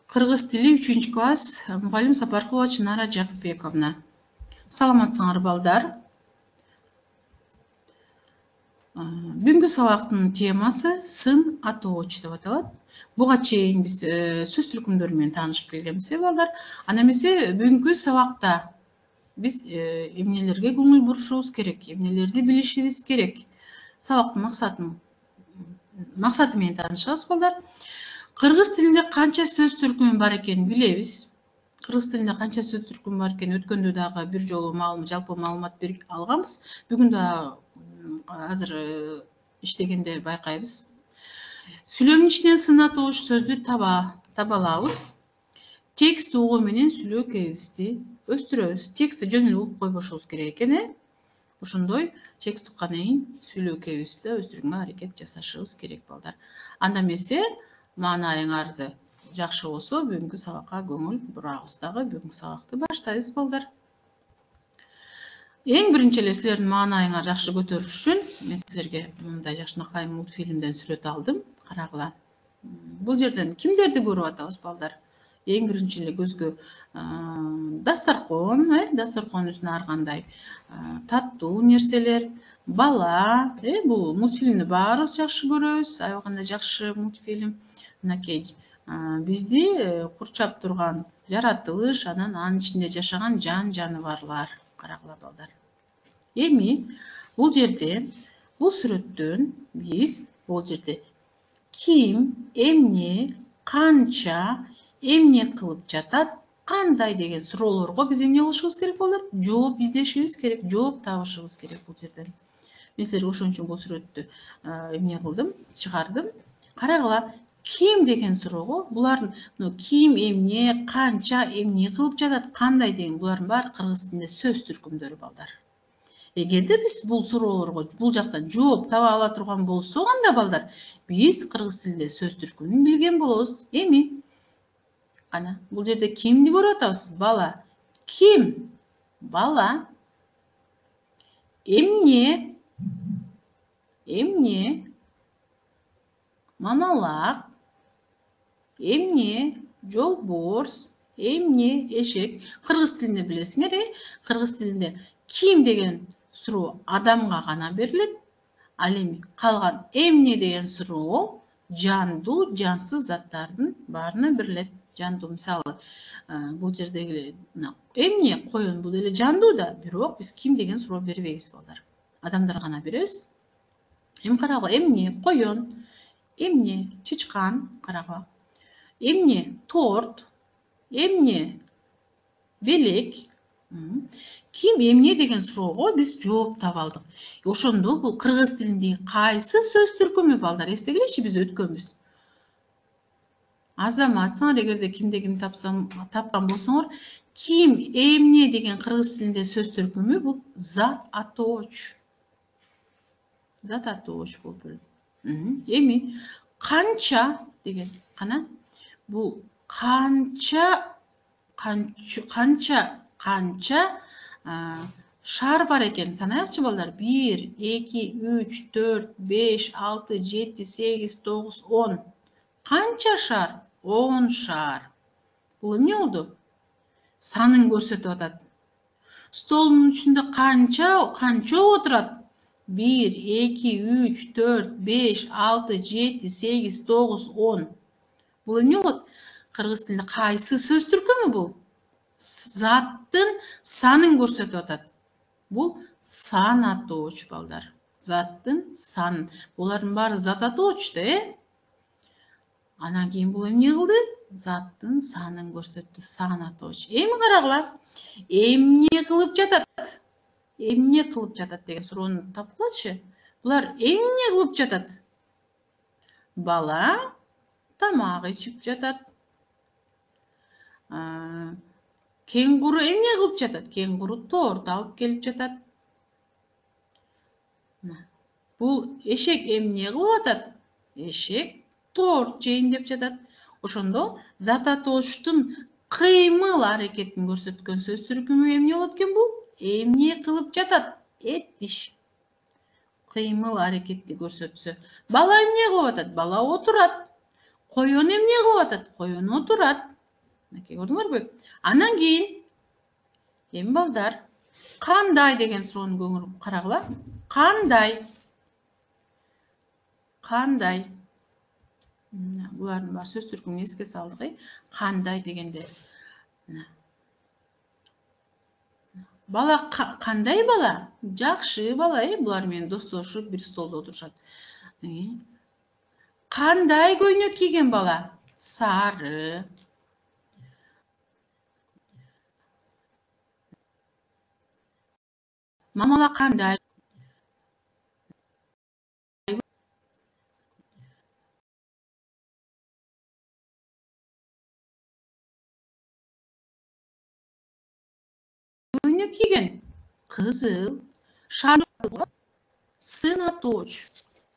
Кыргыз тили 3 класс мугалим Сапаркулова Чынара Жакупбековна. Саламатсыңар балдар. Бүгүнкү сабактын темасы сын атооч деп аталат. Буга чейин биз сөз түркүмдөрү менен таанышып келгенбиз балдар. Ана эмесе бүгүнкү сабакта биз эмнелерге көңүл бурушубуз керек, эмнелерди билишибиз керек. Сабактын максаты менен таанышабыз балдар. Кыргыз тилинде канча сөз түркүмү бар экенин билебиз. Кыргыз тилинде канча сөз түркүмү бар экенин өткөндө дагы бир жолу жалпы маалымат берип алганбыз. Бүгүн да азыр иштегенде байкайбыз. Сүйлөмдүн ичинен сын атооч сөздү таба алабыз. Текст угуу менен сүйлөө кебибизди өстүрөбүз. Текстти жөн эле угуп койбошубуз керек экен, Ошондой текст уккандан кийин сүйлөө кебибизди өстүрүүгө аракет жасашыбыз керек балдар. Анда эмесе маанайыңарды жакшы болсо бүгүнкү сабакка көңүл бурабыз дагы. Бүгүнкү сабакты баштайбыз балдар. Эң биринчи эле силердин маанайыңар жакшы көтөрүш үчүн мен силерге мындай жакшынакай мультфильмден сүрөт алдым. Карагыла. Бул жерден кимдерди көрүп атабыз балдар? Эң биринчи эле көзгө дасторкон, дасторкон үстүнө ар кандай таттуу нерселер, бала, бул мультфильмди баарыбыз жакшы көрөбүз. Аябагандай жакшы мультфильм. Мынакей бизди курчап турган жаратылыш, анан анын ичинде жашаган жан жаныбарлар. Карагыла балдар. Эми бул жерден, бул сүрөттөн биз бул жерде ким, эмне, канча, эмне кылып жатат, кандай деген суроолорго биз эмне кылышыбыз керек балдар? Жооп издешибиз керек, жооп табышыбыз керек бул жерден. Мен силерге ошон үчүн бул сүрөттү эмне кылдым, чыгардым. Карагыла, ким деген суроого булардын ким, эмне, канча, эмне кылып жатат, кандай деген булардын баары кыргыз тилинде сөз түркүмдөрү балдар. Эгерде биз бул суроолорго бул жактан жооп таба ала турган болсок, анда балдар биз кыргыз тилинде сөз түркүмүн билген болобуз. Эми кана бул жерде кимди көрүп атабыз? Бала. Ким? Бала. Эмне? Эмне? Мамалак. Эмне? Жолборс. Эмне? Эшек. Кыргыз тилинде билесиңер, кыргыз тилинде ким деген суроо адамга гана берилет. Ал эми калган эмне деген суроо жандуу, жансыз заттардын баарына берилет. Жандуу, мисалы, бул жердеги эмне коён бул эле жандуу да, бирок биз ким деген суроо бербейбиз балдар. Адамдар гана беребиз. Эми карагыла, эмне коён, эмне чычкан, карагыла. Эмне торт, эмне белек. Ким, эмне деген суроого биз жооп таба алдык. Ошондо бул кыргыз тилиндеги кайсы сөз түркүмү балдар? Эстегилечи, биз өткөнбүз. Азаматсыңар, эгерде кимде ким тапкан болсоңор, ким, эмне деген кыргыз тилинде сөз түркүмү бул зат атооч. Зат атооч болуп келет. Эми канча деген, кана бул канча шар бар экен, санайыкчы балдар. 1, 2, 3, 4, 5, 6, 7, 8, 9, 10. Канча шар? 10 шар. Бул эмне болду? Санын көрсөтүп атат. Столдун үстүндө канча отурат? 1, 2, 3, 4, 5, 6, 7, 8, 9, 10. Бул эмне болот? Кыргыз тилинде кайсы сөз түркүмү бул? Заттын санын көрсөтүп атат. Бул сан атооч балдар. Заттын санын. Булардын баары зат атооч да, Анан кийин бул эмне кылды? Заттын санын көрсөттү, сан атооч. Эми карагыла, эмне кылып жатат? Эмне кылып жатат деген суроону тапкылачы. Булар эмне кылып жатат? Бала тамак ичип жатат. Кенгуру эмне кылып жатат? Кенгуру торт алып келип жатат. Бул эшек эмне кылып атат? Эшек торт жейин деп жатат. Ошондо зат атоочтун кыймыл аракетин көрсөткөн сөз түркүмү эмне болот экен бул? Эмне кылып жатат? Этиш. Кыймыл аракетти көрсөтсө. Бала эмне кылып атат? Бала отурат. Коён эмне кылып атат? Коён отурат. Мынакей көрдүңөрбү? Андан кийин эми балдар кандай деген суроону көңүл карагыла. Кандай? Кандай? Булардын баары сөз түркүмүн эске салдык. Кандай дегенде бала кандай бала? Жакшы бала, булар менен достошуп бир столдо отурушат. Кандай көйнөк кийген бала? Сары. Мамала кандай көйнөк кийген? Кызыл. Сынаточ.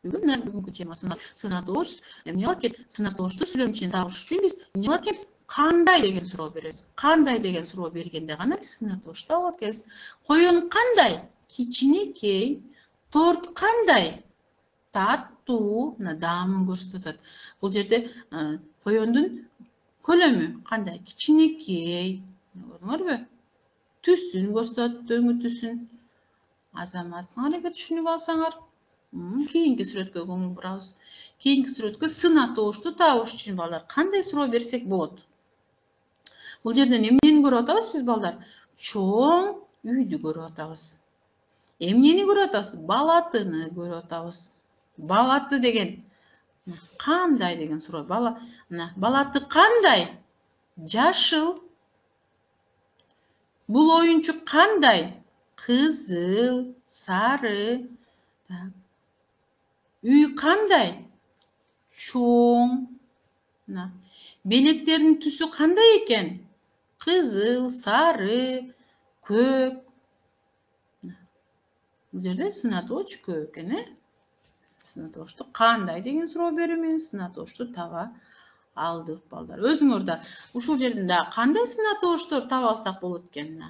Бүгүнкү тема сынаточ. Эмне кылат экен? Сынаточту сүйлөм ичинде табыш үчүн биз эмне кылат экенбиз? Кандай деген суроо беребиз. Кандай деген суроо бергенде гана биз сынаточту алат экенбиз. Коен кандай? Кичинекей. Торт кандай? Таттуу. Мына даамын көрсөтүп атат. Бул жерде коендун көлөмү кандай? Кичинекей. Көрдүңөрбү? Түсүн көрсөтөт, өңү түсүн. Азаматсыңар эгер түшүнүп алсаңар. Кийинки сүрөткө көңүл бурабыз. Кийинки сүрөткө сынатоочту табыш үчүн балдар кандай суроо берсек болот? Бул жерден эмнени көрүп атабыз биз балдар? Чоң үйдү көрүп атабыз. Эмнени көрүп атабыз? Балатыны көрүп атабыз. Балаты деген кандай деген суроо. Балаты кандай? Жашыл. Бул оюнчук кандай? Кызыл, сары. Үй кандай? Чоң. Белектердин түсү кандай экен? Кызыл, сары, көк. Бул жерде сынаточ көп экен, Сынаточту кандай деген суроо берүү менен сынаточту таба алдык балдар. Өзүңөр да ушул жерден да кандай сынаточтор таба алсак болот экен?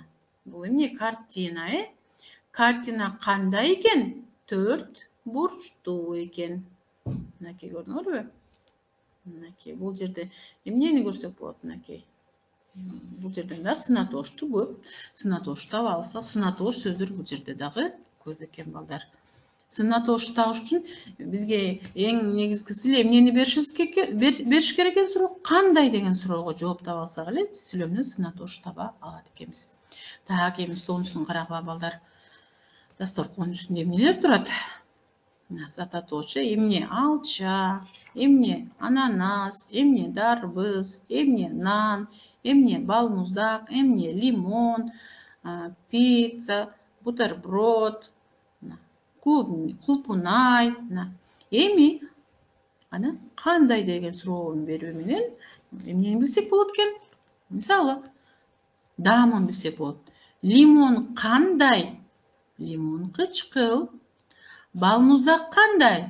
Бул эмне? Картина, Картина кандай экен? 4 бурчтуу экен. Мынакей көрдүңөрбү? Мынакей бул жерде эмнени көрсөк болот? Мынакей. Бул жерден да сынаточту көп. Сынаточту таба алсак, сынаточ сөздөр бул жерде дагы көп экен балдар. Сынаточту табыш үчүн бизге эң негизгиси эле эмнени бериш керек экен суроо? Кандай деген суроого жооп таба алсак эле биз сүйлөмдөн сынаточ таба алат экенбиз. Так, эми столдун үстүн карагыла балдар. Дасторкондун үстүндө эмнелер турат? Зататоч, эмне? Алча, эмне? Ананас, эмне? Дарбыз, эмне? Нан, эмне? Балмуздак, эмне? Лимон, пицца, бутерброд, кулпунай. Эми кандай деген суроону берүү менен эмнени билсек болот экен? Мисалы, даамын билсек болот. Лимон кандай? Лимон кычкыл. Балмуздак кандай?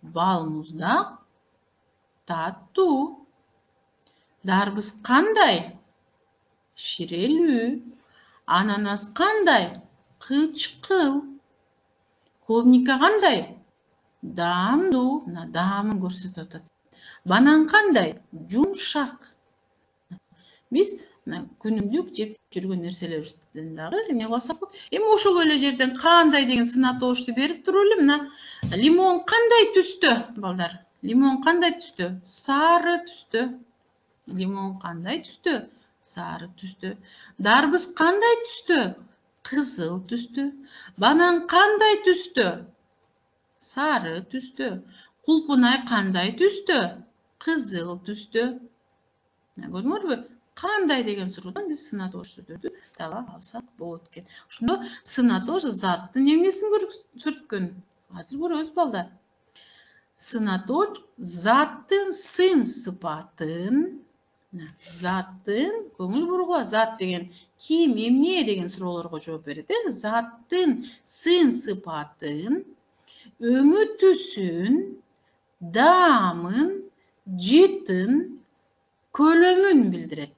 Балмуздак таттуу. Дарбыз кандай? Ширелүү. Ананас кандай? Кычкыл. Клубника кандай? Даамдуу. Даамын көрсөтүп атат. Банан кандай? Жумшак. Биз күнүмдүк жеп жүргөн нерселерибизден дагы эмне кылсак болот? Эми ошол эле жерден кандай деген сынаточту берип туруп эле лимон кандай түстө, балдар? Лимон кандай түстө? Сары түстө. Лимон кандай түстө? Сары түстө. Дарбыз кандай түстө? Кызыл түстө. Банан кандай түстө? Сары түстө. Кулпунай кандай түстө? Кызыл түстө. Көрдүңөрбү? Кандай деген суроодон биз сынаточ сөздөрдү таба алсак болот экен. Ошондо сынаточ заттын эмнесин көрсөткөн? Азыр көрөбүз балдар. Сынаточ заттын сын сыпатын, көңүл бургула, зат деген ким, эмне деген суроолорго жооп берет, Заттын сын сыпатын, өңү түсүн, даамын, жытын, көлөмүн билдирет.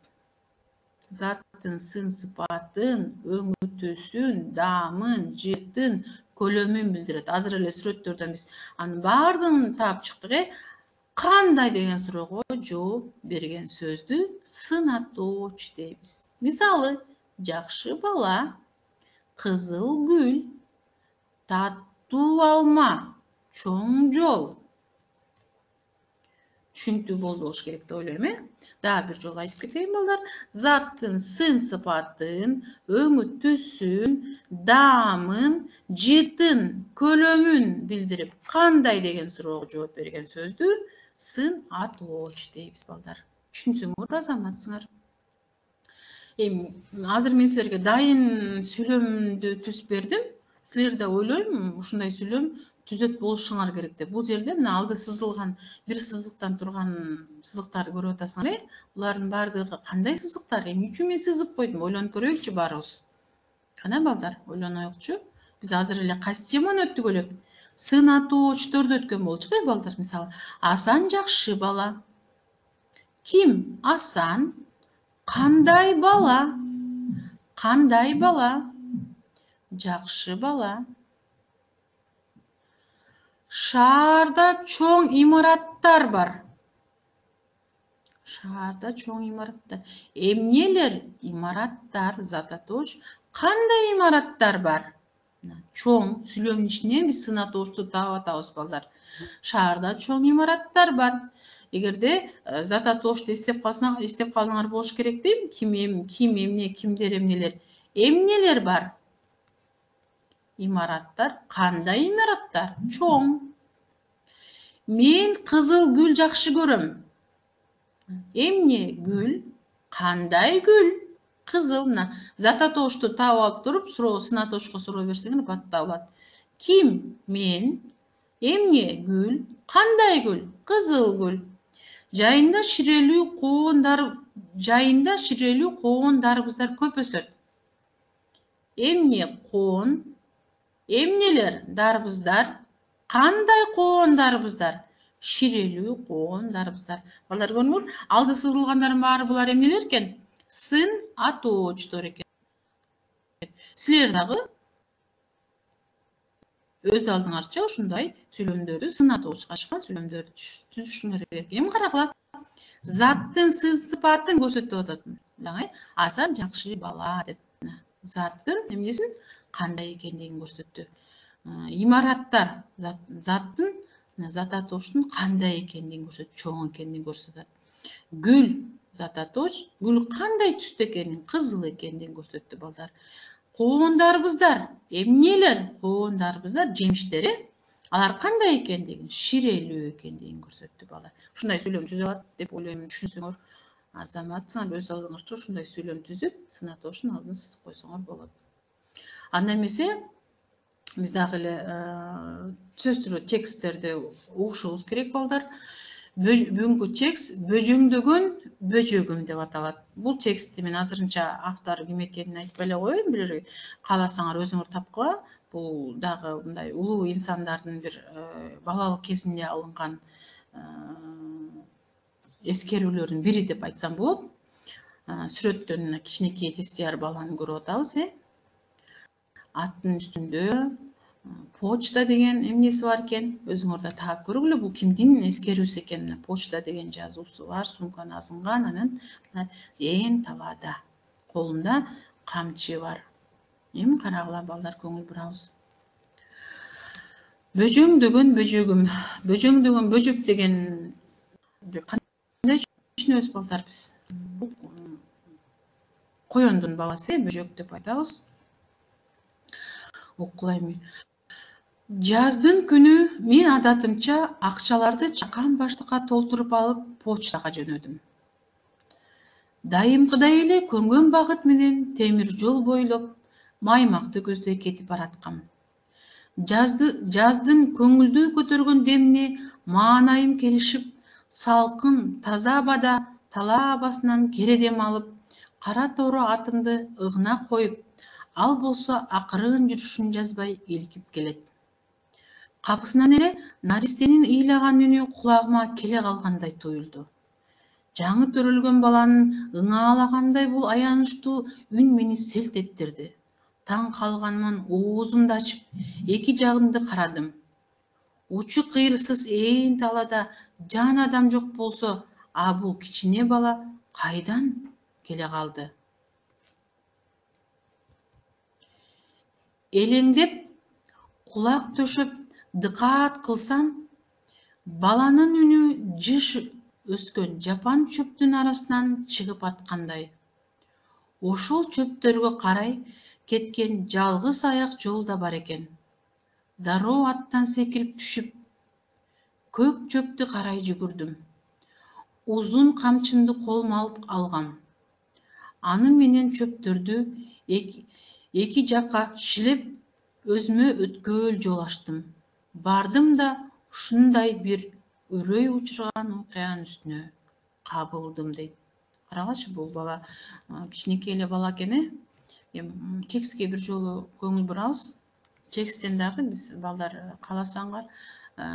Заттын сын сыпатын, өңү түсүн, даамын, жытын, көлөмүн билдирет. Азыр эле сүрөттөрдөн биз анын баардыгын таап чыктык, Кандай деген суроого жооп берген сөздү сынатооч дейбиз. Мисалы, жакшы бала, кызыл гүл, таттуу алма, чоң жол. Түшүнүктүү болду болуш керек деп ойлойм, Дагы бир жолу айтып кетейин балдар. Заттын сын сыпатын, өңү түсүн, даамын, жытын, көлөмүн билдирип, кандай деген суроого жооп берген сөздү сын атооч дейбиз балдар. Түшүнсөңөр азаматсыңар. Эми азыр мен силерге дайын сүйлөмдү түзүп бердим. Силер да ойлойм ушундай сүйлөм түзөт болушуңар керек деп. Бул жерде мына алды сызылган бир сызыктан турган сызыктарды көрүп атасыңар, Булардын баардыгы кандай сызыктар? Эмне үчүн мен сызып койдум? Ойлонуп көрөйүкчү баарыбыз. Кана балдар, ойлоноюкчу. Биз азыр эле кайсы теманы өттүк элек? Сын атоочторду өткөн болчук, балдар. Мисалы, Асан жакшы бала. Ким? Асан. Кандай бала? Кандай бала? Жакшы бала. Шаарда чоң имараттар бар. Шаарда чоң имараттар. Эмнелер? Имараттар, зататош. Кандай имараттар бар? Чоң сүйлөмдүн ичинен биз сын атоочту таап атабыз, балдар. Шаарда чоң имараттар бар. Эгерде зататошты эстеп калдыңар болуш керек дейм. Ким эмне, кимдер эмнелер? Эмнелер бар? Имараттар. Кандай имараттар? Чоң. Мен кызыл гүл жакшы көрөм. Эмне гүл? Кандай гүл? Кызыл. Мына зататошту таап алып туруп, сын атошко суроо берсеңер баттап алат. Ким? Мен. Эмне гүл? Кандай гүл? Кызыл гүл. Жайында ширелүү коондарыбыздар көп өсөт. Эмне коон? Эмнелер дарбыздар? Кандай коондарыбыздар? Ширелүү коондарыбыздар. Балдар көрүңөр, алды сызылгандардын баары булар эмнелер экен? Сын атоочтор экен. Силер дагы өз алдыңарча ушундай сүйлөмдөрдү, сын атоочко ачкан сүйлөмдөрдү түзүшүңөр керек. Эми карагыла. Заттын сын сыпатын көрсөтүп атат. Асан жакшы бала деп. Заттын эмнесин? Кандай экендигин көрсөттү. Имараттар заттын, зататоштун кандай экендигин көрсөтөт, чоң экендигин көрсөтөт. Гүл зататоч, гүл кандай түстө экенин, кызыл экендигин көрсөттү, балдар. Коондарыбыздар эмнелер? Коондарыбыздар жемиштер, алар кандай экендигин, ширелүү экендигин көрсөттү, балдар. Ушундай сүйлөм түзүп алат деп ойлойм. Түшүнсөңөр азаматсыңар, өз алдыңарча ушундай сүйлөм түзүп, сын атоочтун алдын сызып койсоңор болот. Анда эмесе биз дагы эле сөздүрүү тексттерди угушубуз керек, балдар. Бүгүнкү текст бөжөңдөгөн бөжөгүм деп аталат. Бул текстти мен азырынча автору ким экенин айтпай эле коеюн, билерге кааласаңар өзүңөр тапкыла. Бул дагы мындай улуу инсандардын бир балалык кезинде алынган эскерүүлөрдүн бири деп айтсам болот. Сүрөттөн кичинекей тестияр баланы көрүп атабыз, Аттын үстүндө почта деген эмнеси бар экен. Өзүңөр да таап көргүлө, бул кимдин эскерүүсү экен. Почта деген жазуусу бар, сумканы азынган, анан ээн талаада. Колунда камчы бар. Эми карагыла, балдар, көңүл бурабыз. Бөжөңдөгөн бөжөгүм. Бөжөңдөгөн бөжөк деген кандай түшүнөбүз, балдар, биз? Коёндун баласы, бөжөк деп айтабыз. Окуйм. Жаздын күнү мен адатымча акчаларды чакан баштыкка толтуруп алып почтага жөнөдүм. Дайымкыдай эле көнгөн багыт менен темир жол бойлоп Маймакты көздөй кетип бараткам. Жаздын көңүлдү көтөргөн демине маанайым келишип, салкын, таза абада талаабасынан кередем алып, кара торо атымды ыгына коюп, ал болсо акырын жүрүшүн жазбай илкип келет. Капысынан эле наристенин ыйлаган үнү кулагыма келе калгандай туюлду. Жаңы төрөлгөн баланын ыңаалагандай бул аянычтуу үн мени селт эттирди. Таң калганман оозумду ачып, эки жагымды карадым. учу кыйрсыз ээн талада жан адам жок болсо, а бул кичине бала кайдан келе калды? Элеңдеп кулак төшөп дыкаат кылсам, баланын үнү жыш өскөн жапан чөптүн арасынан чыгып аткандай. Ошол чөптөргө карай кеткен жалгыз аяк жол да бар экен. Дароо аттан секирип түшүп, көк чөптү карай жүгүрдүм. Узун камчымды колума алып алгам. Аны менен чөптөрдү эки жакка шилеп, өзүмө өткөөл жол ачтым. Бардым да ушундай бир үрөй учурган окуянын үстүнө кабылдым дейт. Карагачы, бул бала кичинекей эле бала экен, Текстке бир жолу көңүл бурабыз. Тексттен дагы биз балдар кааласаңар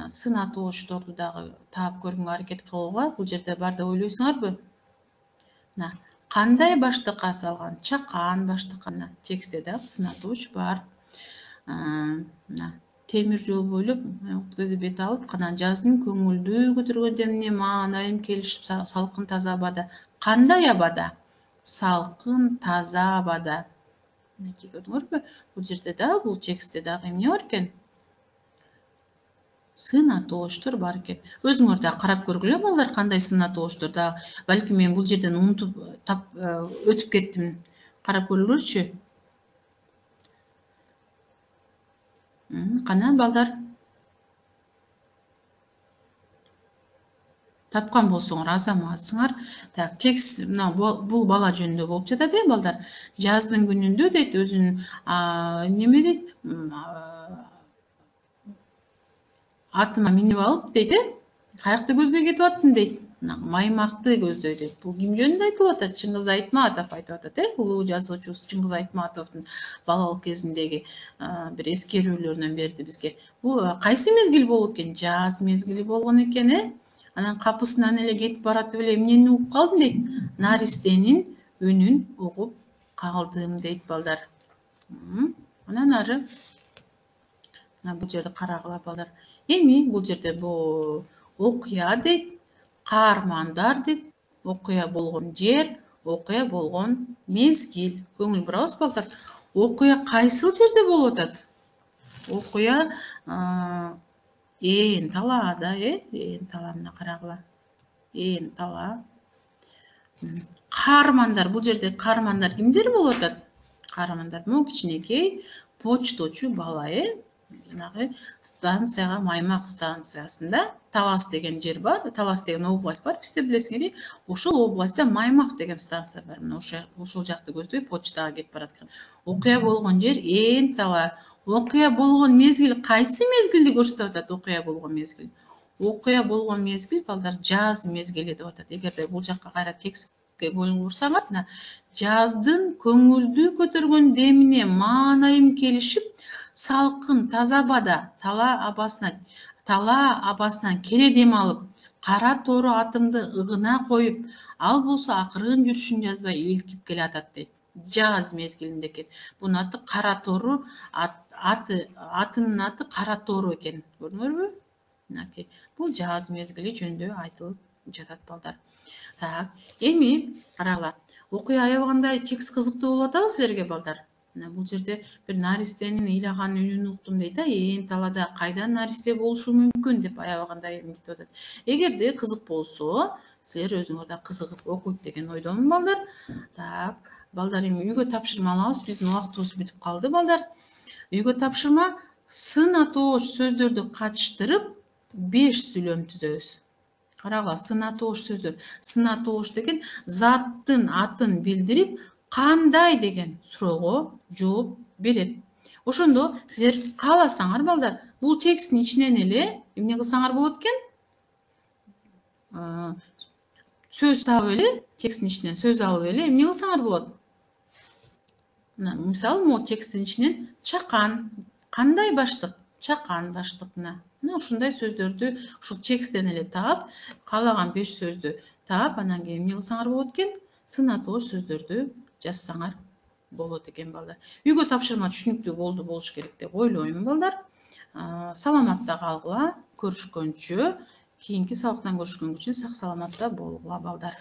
сын атоочторду дагы таап көргөнгө аракет кылгыла. Бул жерде бар деп ойлойсуңарбы? Кандай баштыкка салган? Чакан баштыкка. Текстте дагы сын атооч бар. Темир жол бойлоп көзү бет алып, канан жаздын көңүлдүү көтөргөн демине маанайым келишип, салкын таза абада. Кандай абада? Салкын таза абада. Көрдүңөрбү? Бул жерде дагы, бул текстте дагы эмне бар экен? Сын атоочтор бар экен. Өзүңөр да карап көргүлө балдар, кандай сын атоочтор да. Балким мен бул жерден унутуп өтүп кеттим. Карап көрүлүрчү. Кана балдар, тапкан болсоңор азаматсыңар. Так, текст бул бала жөнүндө болуп жатат, балдар. Жаздын күнүндө дейт, өзүнүн неме дейт, атыма минип алып дейт, каякты көздөй кетип аттым дейт. Маймакты көздөй дейт. Бул ким жөнүндө айтылып атат? Чыңгыз Айтматов айтып атат, улуу жазуучубуз Чыңгыз Айтматовдун балалык кезиндеги бир эскерүүлөрүнөн берди бизге. Бул кайсы мезгил болуп экен? Жаз мезгили болгон экен, Анан капысынан эле кетип баратып эле эмнени угуп калдым дейт? Наристенин үнүн угуп калдым дейт, балдар. Анан ары бул жерде карагыла, балдар. Эми бул жерде бул окуя дейт, каармандар дейт, окуя болгон жер, окуя болгон мезгил. Көңүл бурабыз, балдар. Окуя кайсыл жерде болуп атат? Окуя ээн талаада, ээн талаана карагыла. Ээн тала. Каармандар, бул жерде каармандар кимдер болуп атат? Каармандар могу кичинекей почточу бала, жанагы станцияга, Маймак станциясында Талас деген жер бар. Талас деген область бар, бизде билесиңер. Ошол областьта Маймак деген станция бар. Ошол жакты көздөй почтага кетип бараткан. Окуя болгон жер ээн тала. Окуя болгон мезгил кайсы мезгилди көрсөтүп атат? Окуя болгон мезгил. Окуя болгон мезгил, балдар, жаз мезгили деп атат. Эгерде бул жакка кайра текстке көңүл бурсаңар, жаздын көңүлдүү көтөргөн демине маанайым келишип, салкын таза абада тала абасынан келе дем алып, кара тору атымды ыгына коюп, ал болсо акырын жүрүшүн жазбай илкип келе атат дейт. Жаз мезгилинде экен. Бунун аты кара тору, атынын аты кара тору экен. Көрдүңөрбү? Бул жаз мезгили жөнүндө айтылып жатат, балдар. Так, эми карагыла. Окуя аябагандай текст кызыктуу болуп атабы силерге, балдар? Бул жерде бир наристенин ыйлаган үнүн уктум дейт, ээн талада кайдан наристе болушу мүмкүн деп аябагандай эмнетип атат. Эгерде кызык болсо, силер өзүңөр да кызыгып окуйт деген ойдомун, балдар. Так, балдар, эми үйгө тапшырма алабыз. Биздин убактыбыз бүтүп калды, балдар. Үйгө тапшырма: сын атооч сөздөрдү катыштырып 5 сүйлөм түзөбүз. Карагыла, сын атооч сөздөр. Сын атооч деген заттын атын билдирип, кандай деген суроого жооп берет. Ошондо силер кааласаңар, балдар, бул тексттин ичинен эле эмне кылсаңар болот экен? Сөз таап эле, тексттин ичинен сөз алып эле эмне кылсаңар болот? Мисалы, могу тексттин ичинен чакан. Кандай баштык? Чакан баштык. Ушундай сөздөрдү ушул тексттен эле таап, каалаган 5 сөздү таап, анан кийин эмне кылсаңар болот экен? Сын атооч сөздөрдү жазсаңар болот экен, балдар. Үйгө тапшырма түшүнүктүү болуш керек деп ойлойм, балдар. Саламатта калгыла. көрүшкөнчө, кийинки сабактан көрүшкөнгө чейин сак саламатта болгула балдар.